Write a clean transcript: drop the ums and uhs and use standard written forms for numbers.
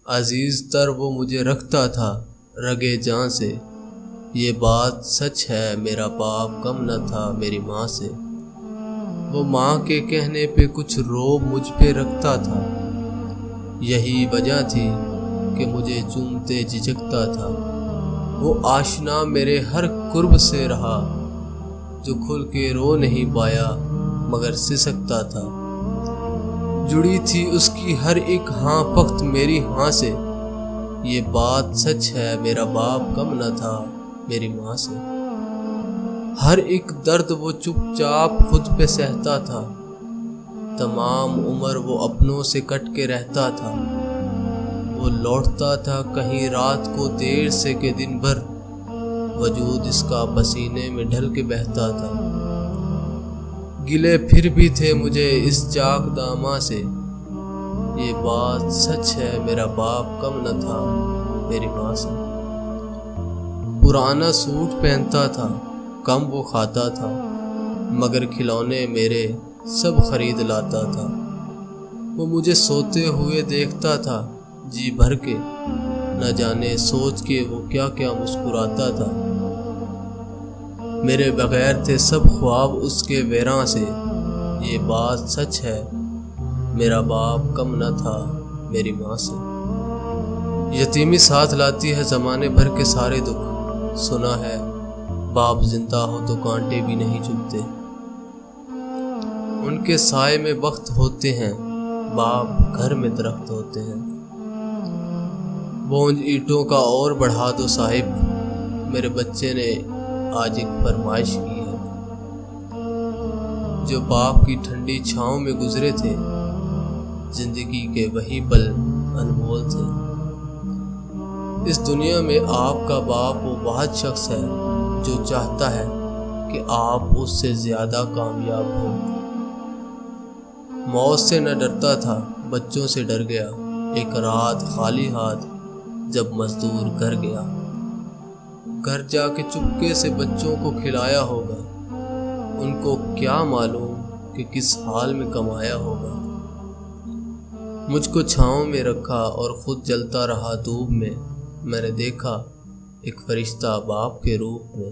عزیز تر وہ مجھے رکھتا تھا رگے جاں سے، یہ بات سچ ہے میرا باپ کم نہ تھا میری ماں سے۔ وہ ماں کے کہنے پہ کچھ روب مجھ پہ رکھتا تھا، یہی وجہ تھی کہ مجھے چومتے جھجکتا تھا۔ وہ آشنا میرے ہر قرب سے رہا، جو کھل کے رو نہیں پایا مگر سسکتا تھا۔ جڑی تھی اس کی ہر ایک ہاں فقط میری ہاں سے، یہ بات سچ ہے میرا باپ کم نہ تھا میری ماں سے۔ ہر ایک درد وہ چپ چاپ خود پہ سہتا تھا، تمام عمر وہ اپنوں سے کٹ کے رہتا تھا۔ وہ لوٹتا تھا کہیں رات کو دیر سے کہ دن بھر، وجود اس کا پسینے میں ڈھل کے بہتا تھا۔ گلے پھر بھی تھے مجھے اس چاک داماں سے، یہ بات سچ ہے میرا باپ کم نہ تھا میری ماں سے۔ پرانا سوٹ پہنتا تھا، کم وہ کھاتا تھا، مگر کھلونے میرے سب خرید لاتا تھا۔ وہ مجھے سوتے ہوئے دیکھتا تھا جی بھر کے، نہ جانے سوچ کے وہ کیا کیا مسکراتا تھا۔ میرے بغیر تھے سب خواب اس کے ویراں سے، یہ بات سچ ہے میرا باپ کم نہ تھا میری ماں سے۔ یتیمی ساتھ لاتی ہے زمانے بھر کے سارے دکھ، سنا ہے باپ زندہ ہو تو کانٹے بھی نہیں چبھتے۔ ان کے سائے میں وقت ہوتے ہیں، باپ گھر میں درخت ہوتے ہیں۔ بونج اینٹوں کا اور بڑھا دو صاحب، میرے بچے نے آج ایک فرمائش کی ہے۔ جو باپ کی ٹھنڈی چھاؤں میں گزرے تھے، زندگی کے وہی پل انمول تھے۔ اس دنیا میں آپ کا باپ وہ واحد شخص ہے جو چاہتا ہے کہ آپ اس سے زیادہ کامیاب ہوں۔ موت سے نہ ڈرتا تھا، بچوں سے ڈر گیا، ایک رات خالی ہاتھ جب مزدور گھر گیا۔ گھر جا کے چپکے سے بچوں کو کھلایا ہوگا، ان کو کیا معلوم کہ کس حال میں کمایا ہوگا۔ مجھ کو چھاؤں میں رکھا اور خود جلتا رہا دھوپ میں، میں نے دیکھا ایک فرشتہ باپ کے روپ میں۔